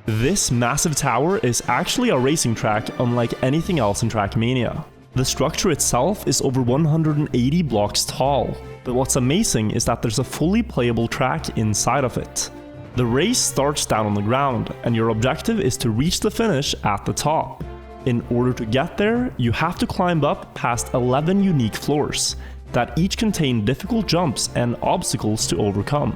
This massive tower is actually a racing track unlike anything else in Trackmania. The structure itself is over 180 blocks tall, but what's amazing is that there's a fully playable track inside of it. The race starts down on the ground, and your objective is to reach the finish at the top. In order to get there, you have to climb up past 11 unique floors, that each contain difficult jumps and obstacles to overcome.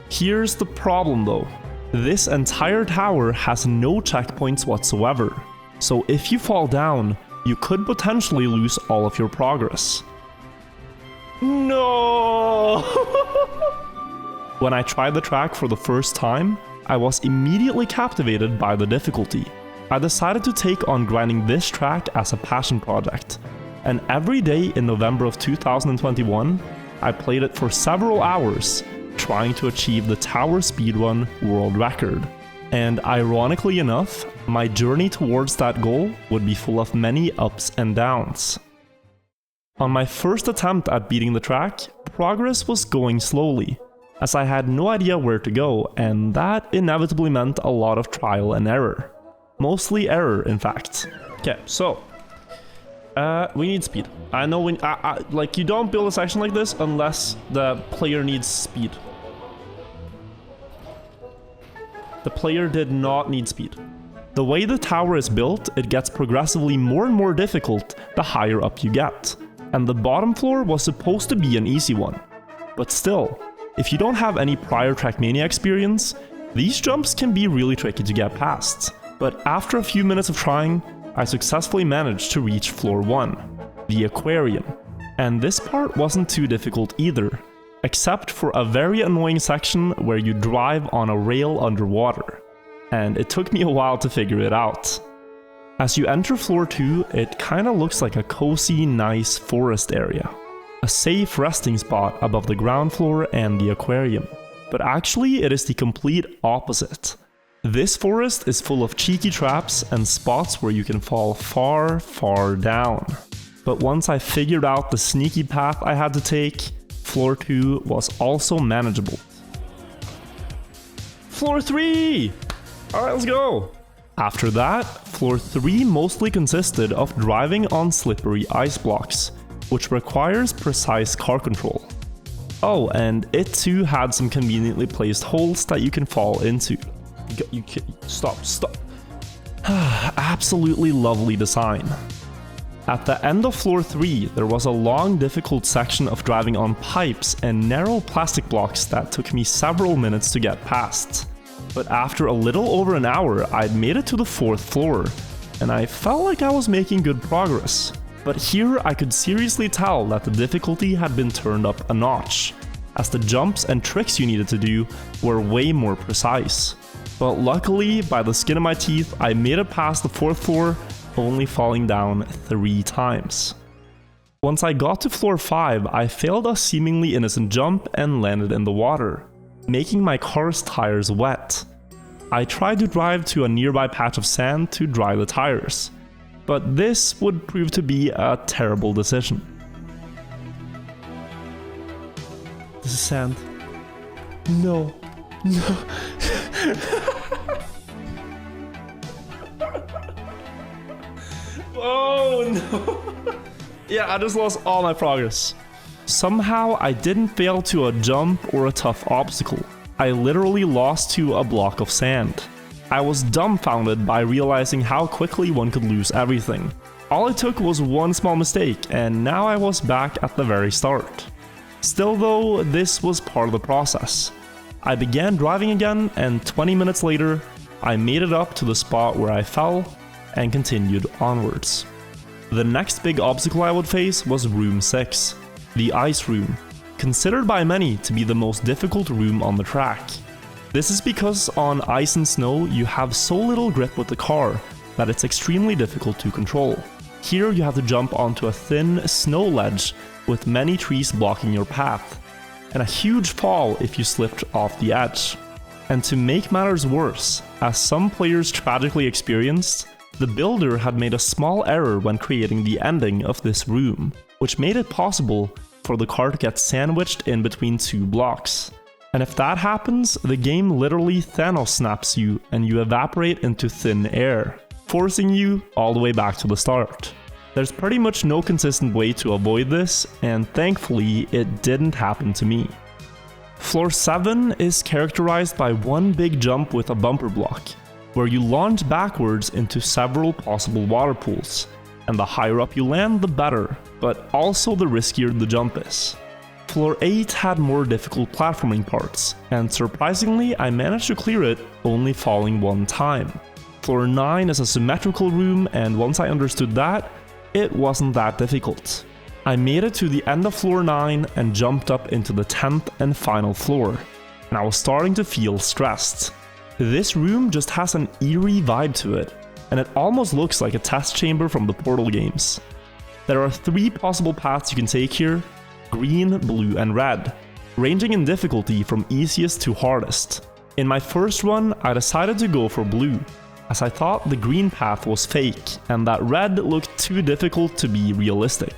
Here's the problem though. This entire tower has no checkpoints whatsoever, so if you fall down, you could potentially lose all of your progress. No! When I tried the track for the first time, I was immediately captivated by the difficulty. I decided to take on grinding this track as a passion project, and every day in November of 2021, I played it for several hours, trying to achieve the Tower Speedrun World Record. And ironically enough, my journey towards that goal would be full of many ups and downs. On my first attempt at beating the track, progress was going slowly, as I had no idea where to go, and that inevitably meant a lot of trial and error. Mostly error, in fact. Okay, so we need speed. I know like you don't build a section like this unless the player needs speed. The player did not need speed. The way the tower is built, it gets progressively more and more difficult the higher up you get. And the bottom floor was supposed to be an easy one. But still, if you don't have any prior Trackmania experience, these jumps can be really tricky to get past. But after a few minutes of trying, I successfully managed to reach floor 1, the aquarium. And this part wasn't too difficult either, except for a very annoying section where you drive on a rail underwater. And it took me a while to figure it out. As you enter floor 2, it kinda looks like a cozy, nice forest area. A safe resting spot above the ground floor and the aquarium. But actually, it is the complete opposite. This forest is full of cheeky traps and spots where you can fall far, far down. But once I figured out the sneaky path I had to take, floor 2 was also manageable. Floor 3! Alright, let's go! After that, floor 3 mostly consisted of driving on slippery ice blocks, which requires precise car control. Oh, and it too had some conveniently placed holes that you can fall into. Stop. Absolutely lovely design. At the end of floor 3, there was a long, difficult section of driving on pipes and narrow plastic blocks that took me several minutes to get past. But after a little over an hour, I'd made it to the 4th floor, and I felt like I was making good progress. But here I could seriously tell that the difficulty had been turned up a notch, as the jumps and tricks you needed to do were way more precise. But luckily, by the skin of my teeth, I made it past the 4th floor, only falling down 3 times. Once I got to floor 5, I failed a seemingly innocent jump and landed in the water, making my car's tires wet. I tried to drive to a nearby patch of sand to dry the tires, but this would prove to be a terrible decision. This is sand. No. Oh no! Yeah, I just lost all my progress. Somehow I didn't fail to a jump or a tough obstacle. I literally lost to a block of sand. I was dumbfounded by realizing how quickly one could lose everything. All it took was one small mistake, and now I was back at the very start. Still though, this was part of the process. I began driving again, and 20 minutes later, I made it up to the spot where I fell and continued onwards. The next big obstacle I would face was room 6, the ice room, considered by many to be the most difficult room on the track. This is because on ice and snow you have so little grip with the car that it's extremely difficult to control. Here you have to jump onto a thin snow ledge with many trees blocking your path, and a huge fall if you slipped off the edge. And to make matters worse, as some players tragically experienced, the builder had made a small error when creating the ending of this room, which made it possible for the car to get sandwiched in between 2 blocks. And if that happens, the game literally Thanos snaps you and you evaporate into thin air, forcing you all the way back to the start. There's pretty much no consistent way to avoid this, and thankfully it didn't happen to me. Floor 7 is characterized by one big jump with a bumper block, where you launch backwards into several possible water pools, and the higher up you land the better, but also the riskier the jump is. Floor 8 had more difficult platforming parts, and surprisingly I managed to clear it, only falling one time. Floor 9 is a symmetrical room, and once I understood that, it wasn't that difficult. I made it to the end of floor 9 and jumped up into the 10th and final floor, and I was starting to feel stressed. This room just has an eerie vibe to it, and it almost looks like a test chamber from the Portal games. There are 3 possible paths you can take here: green, blue, and red, ranging in difficulty from easiest to hardest. In my first run, I decided to go for blue, as I thought the green path was fake and that red looked too difficult to be realistic.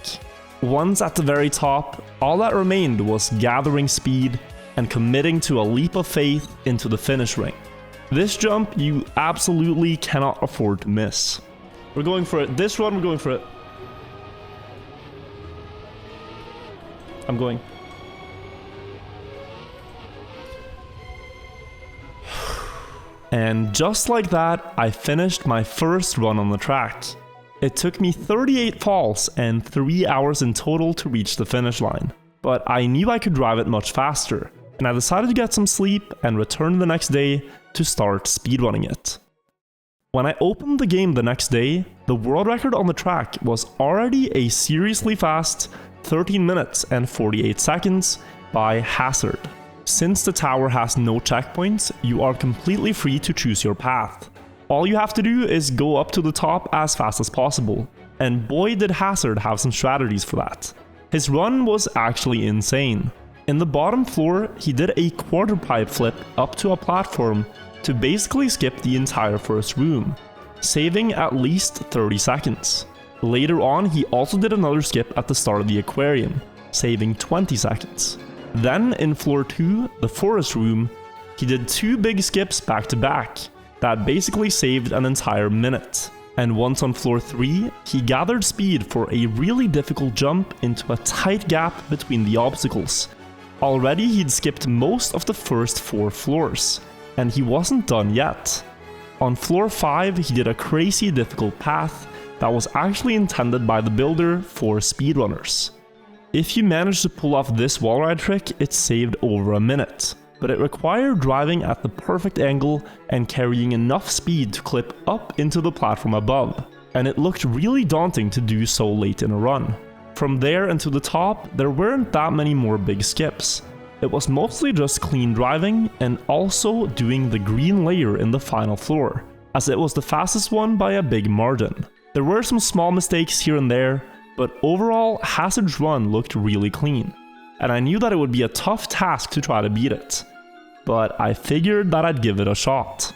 Once at the very top, all that remained was gathering speed and committing to a leap of faith into the finish ring. This jump you absolutely cannot afford to miss. We're going for it. This run, we're going for it. I'm going. And just like that, I finished my first run on the track. It took me 38 falls and 3 hours in total to reach the finish line, but I knew I could drive it much faster, and I decided to get some sleep and return the next day to start speedrunning it. When I opened the game the next day, the world record on the track was already a seriously fast 13 minutes and 48 seconds by Hazard. Since the tower has no checkpoints, you are completely free to choose your path. All you have to do is go up to the top as fast as possible, and boy did Hazard have some strategies for that. His run was actually insane. In the bottom floor, he did a quarter pipe flip up to a platform to basically skip the entire first room, saving at least 30 seconds. Later on, he also did another skip at the start of the aquarium, saving 20 seconds. Then in floor 2, the forest room, he did 2 big skips back to back that basically saved an entire minute. And once on floor 3, he gathered speed for a really difficult jump into a tight gap between the obstacles. Already he'd skipped most of the first 4 floors, and he wasn't done yet. On floor 5, he did a crazy difficult path that was actually intended by the builder for speedrunners. If you managed to pull off this wall ride trick, it saved over a minute, but it required driving at the perfect angle and carrying enough speed to clip up into the platform above, and it looked really daunting to do so late in a run. From there and to the top, there weren't that many more big skips. It was mostly just clean driving and also doing the green layer in the final floor, as it was the fastest one by a big margin. There were some small mistakes here and there, but overall, Hazard's run looked really clean, and I knew that it would be a tough task to try to beat it, but I figured that I'd give it a shot.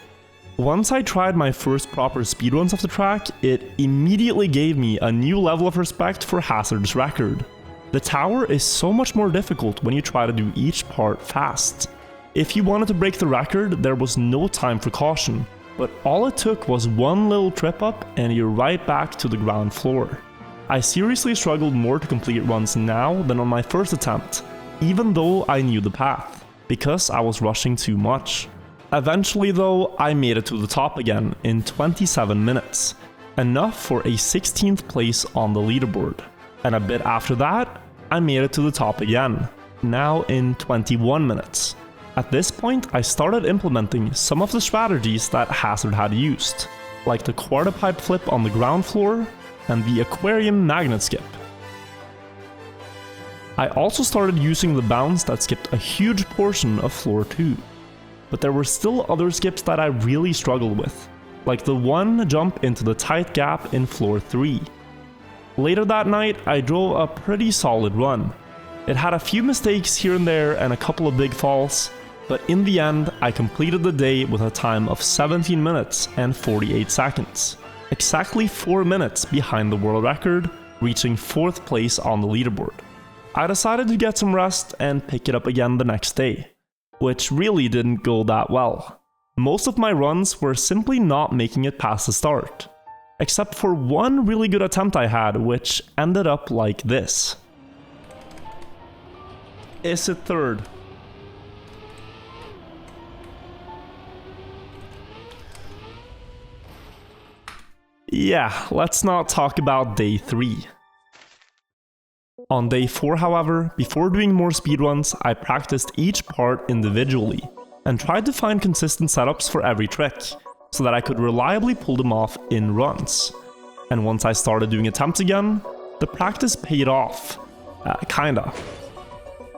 Once I tried my first proper speedruns of the track, it immediately gave me a new level of respect for Hazard's record. The tower is so much more difficult when you try to do each part fast. If you wanted to break the record, there was no time for caution, but all it took was one little trip up and you're right back to the ground floor. I seriously struggled more to complete runs now than on my first attempt, even though I knew the path, because I was rushing too much. Eventually though, I made it to the top again in 27 minutes, enough for a 16th place on the leaderboard. And a bit after that, I made it to the top again, now in 21 minutes. At this point, I started implementing some of the strategies that Hazard had used, like the quarter pipe flip on the ground floor and the aquarium magnet skip. I also started using the bounce that skipped a huge portion of floor 2, but there were still other skips that I really struggled with, like the one jump into the tight gap in floor 3. Later that night, I drove a pretty solid run. It had a few mistakes here and there and a couple of big falls, but in the end, I completed the day with a time of 17 minutes and 48 seconds, exactly 4 minutes behind the world record, reaching 4th place on the leaderboard. I decided to get some rest and pick it up again the next day. which really didn't go that well. Most of my runs were simply not making it past the start, except for one really good attempt I had, which ended up like this. Is it third? Yeah, let's not talk about day 3. On day 4, however, before doing more speedruns, I practiced each part individually, and tried to find consistent setups for every trick, so that I could reliably pull them off in runs. And once I started doing attempts again, the practice paid off. Kinda.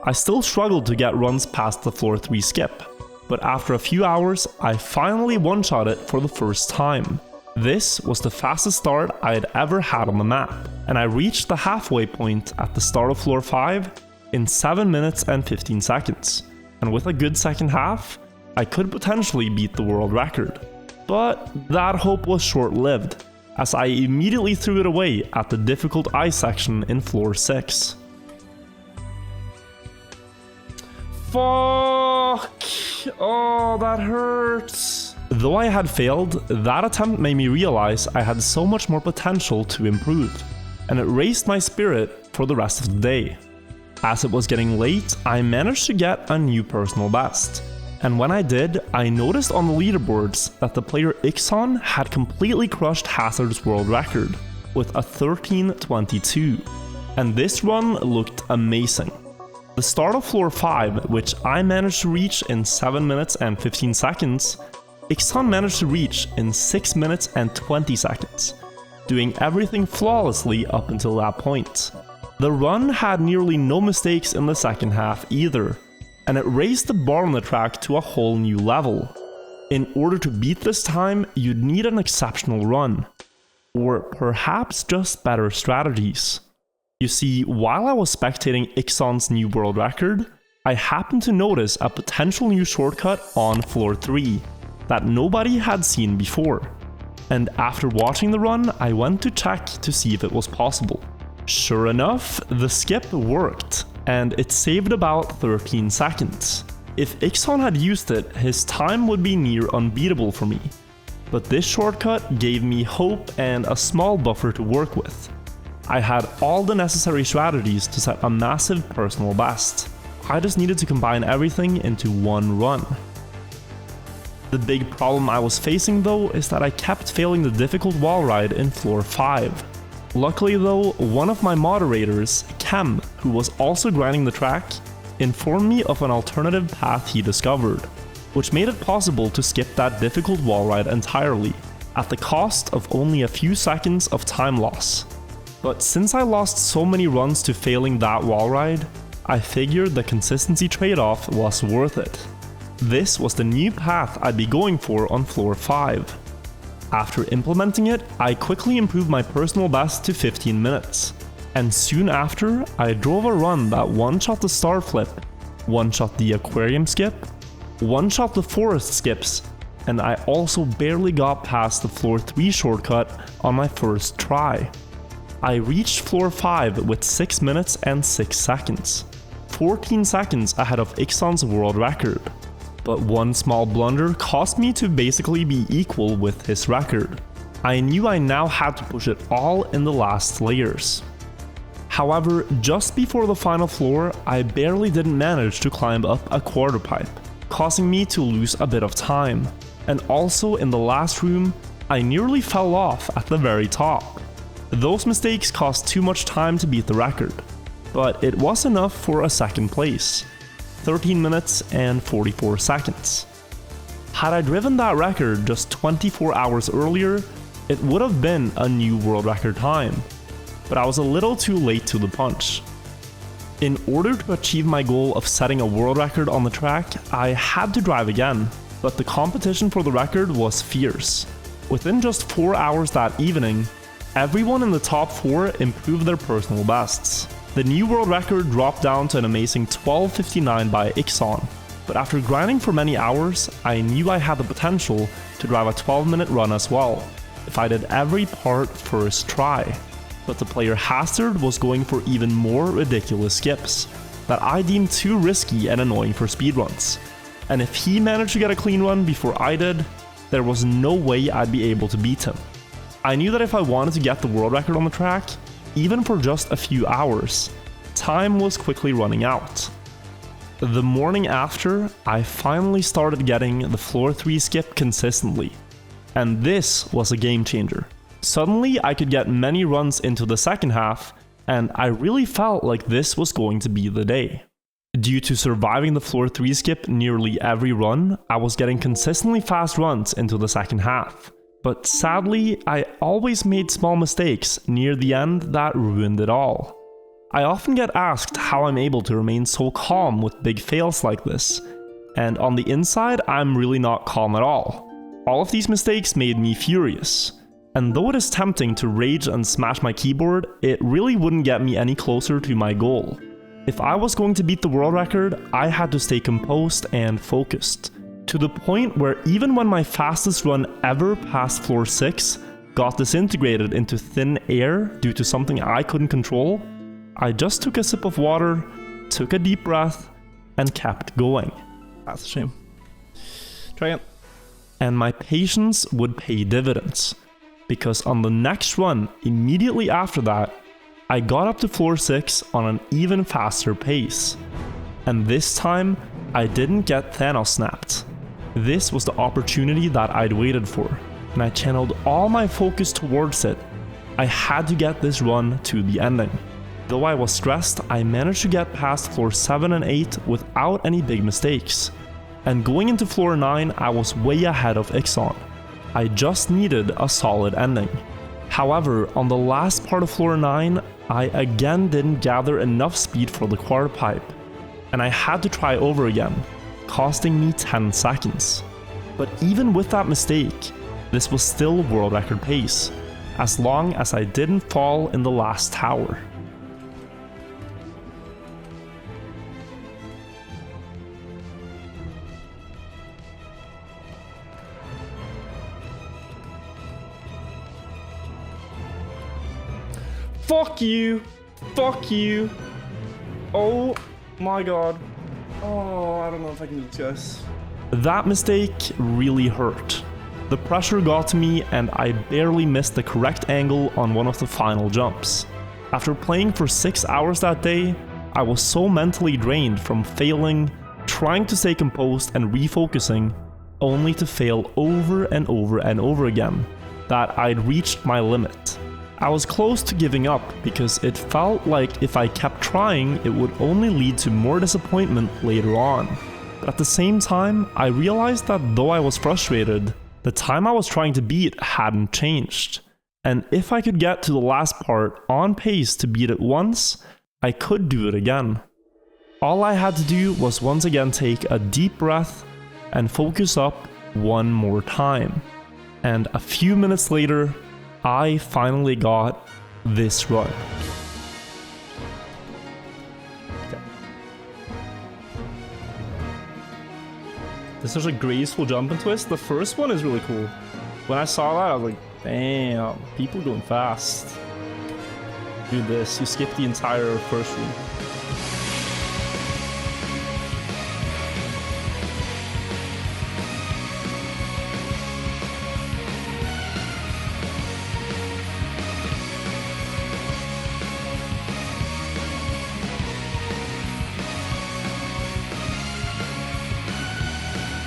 I still struggled to get runs past the floor 3 skip, but after a few hours, I finally one-shot it for the first time. This was the fastest start I had ever had on the map, and I reached the halfway point at the start of floor 5 in 7 minutes and 15 seconds. And with a good second half, I could potentially beat the world record. But that hope was short-lived, as I immediately threw it away at the difficult ice section in floor 6. Fuck! Oh, that hurts! Though I had failed, that attempt made me realize I had so much more potential to improve, and it raised my spirit for the rest of the day. As it was getting late, I managed to get a new personal best, and when I did, I noticed on the leaderboards that the player Ixon had completely crushed Hazard's world record with a 13:22, and this run looked amazing. The start of floor 5, which I managed to reach in 7 minutes and 15 seconds, Ixon managed to reach in 6 minutes and 20 seconds, doing everything flawlessly up until that point. The run had nearly no mistakes in the second half either, and it raised the bar on the track to a whole new level. In order to beat this time, you'd need an exceptional run, or perhaps just better strategies. You see, while I was spectating Ixon's new world record, I happened to notice a potential new shortcut on floor 3 that nobody had seen before, and after watching the run, I went to check to see if it was possible. Sure enough, the skip worked, and it saved about 13 seconds. If Ixon had used it, his time would be near unbeatable for me, but this shortcut gave me hope and a small buffer to work with. I had all the necessary strategies to set a massive personal best. I just needed to combine everything into one run. The big problem I was facing though is that I kept failing the difficult wall ride in floor 5. Luckily though, one of my moderators, Kem, who was also grinding the track, informed me of an alternative path he discovered, which made it possible to skip that difficult wall ride entirely, at the cost of only a few seconds of time loss. But since I lost so many runs to failing that wall ride, I figured the consistency trade-off was worth it. This was the new path I'd be going for on floor 5. After implementing it, I quickly improved my personal best to 15 minutes, and soon after, I drove a run that one-shot the star flip, one-shot the aquarium skip, one-shot the forest skips, and I also barely got past the floor 3 shortcut on my first try. I reached floor 5 with 6 minutes and 6 seconds, 14 seconds ahead of Ixon's world record. But one small blunder caused me to basically be equal with his record. I knew I now had to push it all in the last layers. However, just before the final floor, I barely didn't manage to climb up a quarter pipe, causing me to lose a bit of time. And also in the last room, I nearly fell off at the very top. Those mistakes cost too much time to beat the record, but it was enough for a second place. 13 minutes and 44 seconds. Had I driven that record just 24 hours earlier, it would have been a new world record time, but I was a little too late to the punch. In order to achieve my goal of setting a world record on the track, I had to drive again, but the competition for the record was fierce. Within just 4 hours that evening, everyone in the top 4 improved their personal bests. The new world record dropped down to an amazing 12:59 by Ixon, but after grinding for many hours, I knew I had the potential to drive a 12-minute run as well, if I did every part first try. But the player Hazard was going for even more ridiculous skips, that I deemed too risky and annoying for speedruns. and if he managed to get a clean run before I did, there was no way I'd be able to beat him. I knew that if I wanted to get the world record on the track, even for just a few hours, time was quickly running out. The morning after, I finally started getting the floor 3 skip consistently, and this was a game changer. Suddenly, I could get many runs into the second half, and I really felt like this was going to be the day. Due to surviving the floor 3 skip nearly every run, I was getting consistently fast runs into the second half. But sadly, I always made small mistakes near the end that ruined it all. I often get asked how I'm able to remain so calm with big fails like this, and on the inside, I'm really not calm at all. All of these mistakes made me furious, and though it is tempting to rage and smash my keyboard, it really wouldn't get me any closer to my goal. If I was going to beat the world record, I had to stay composed and focused, to the point where even when my fastest run ever past floor 6 got disintegrated into thin air due to something I couldn't control, I just took a sip of water, took a deep breath, and kept going. That's a shame. Try again. And my patience would pay dividends, because on the next run, immediately after that, I got up to floor 6 on an even faster pace. And this time, I didn't get Thanos snapped. This was the opportunity that I'd waited for, and I channeled all my focus towards it. I had to get this run to the ending. Though I was stressed, I managed to get past floor 7 and 8 without any big mistakes. And going into floor 9, I was way ahead of Ixon. I just needed a solid ending. However, on the last part of floor 9, I again didn't gather enough speed for the quarter pipe, and I had to try over again, costing me 10 seconds. But even with that mistake, this was still world record pace, as long as I didn't fall in the last tower. Fuck you! Fuck you! Oh my god. Oh, I don't know if I can do this, guys. That mistake really hurt. The pressure got to me and I barely missed the correct angle on one of the final jumps. After playing for 6 hours that day, I was so mentally drained from failing, trying to stay composed and refocusing, only to fail over and over and over again, that I'd reached my limit. I was close to giving up because it felt like if I kept trying, it would only lead to more disappointment later on. But at the same time, I realized that though I was frustrated, the time I was trying to beat hadn't changed. And if I could get to the last part on pace to beat it once, I could do it again. All I had to do was once again take a deep breath and focus up one more time. And a few minutes later, I finally got this run. Okay. This is a graceful jump and twist. The first one is really cool. When I saw that, I was like, damn, people going fast. Do this, you skip the entire first room.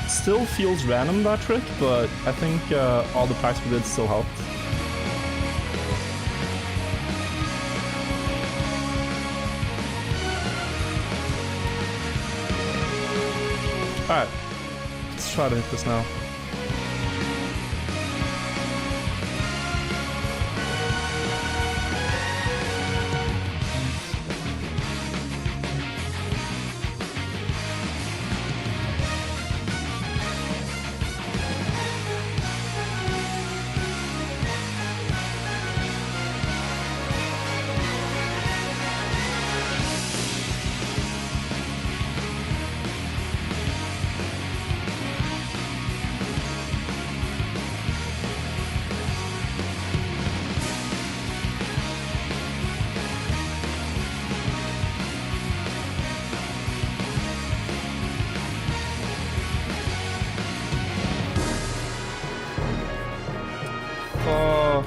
Still feels random, that trick, but I think all the practice we did still helped. Alright, let's try to hit this now. Fuck.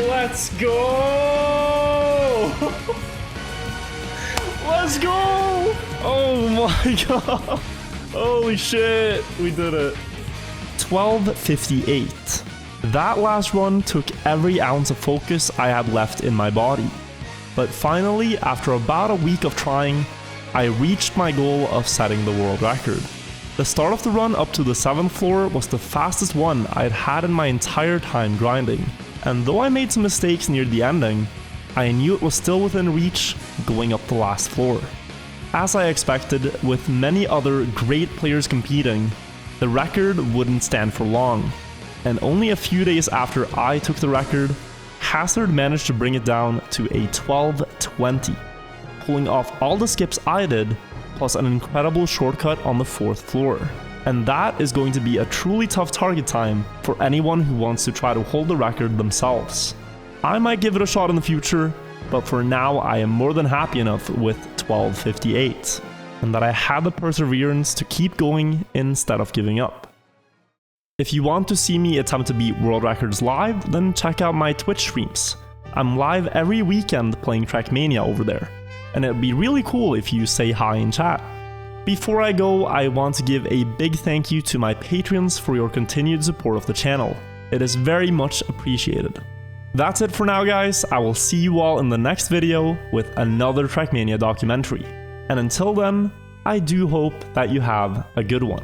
Let's go! Let's go! Oh my god! Holy shit, we did it. 12:58. That last run took every ounce of focus I had left in my body. But finally, after about a week of trying, I reached my goal of setting the world record. The start of the run up to the 7th floor was the fastest one I had had in my entire time grinding. And though I made some mistakes near the ending, I knew it was still within reach going up the last floor. As I expected, with many other great players competing, the record wouldn't stand for long, and only a few days after I took the record, Hazard managed to bring it down to a 12:20, pulling off all the skips I did, plus an incredible shortcut on the 4th floor. And that is going to be a truly tough target time for anyone who wants to try to hold the record themselves. I might give it a shot in the future, but for now I am more than happy enough with 12:58, and that I had the perseverance to keep going instead of giving up. If you want to see me attempt to beat world records live, then check out my Twitch streams. I'm live every weekend playing Trackmania over there, and it'd be really cool if you say hi in chat. Before I go, I want to give a big thank you to my Patreons for your continued support of the channel. It is very much appreciated. That's it for now, guys. I will see you all in the next video with another Trackmania documentary. And until then, I do hope that you have a good one.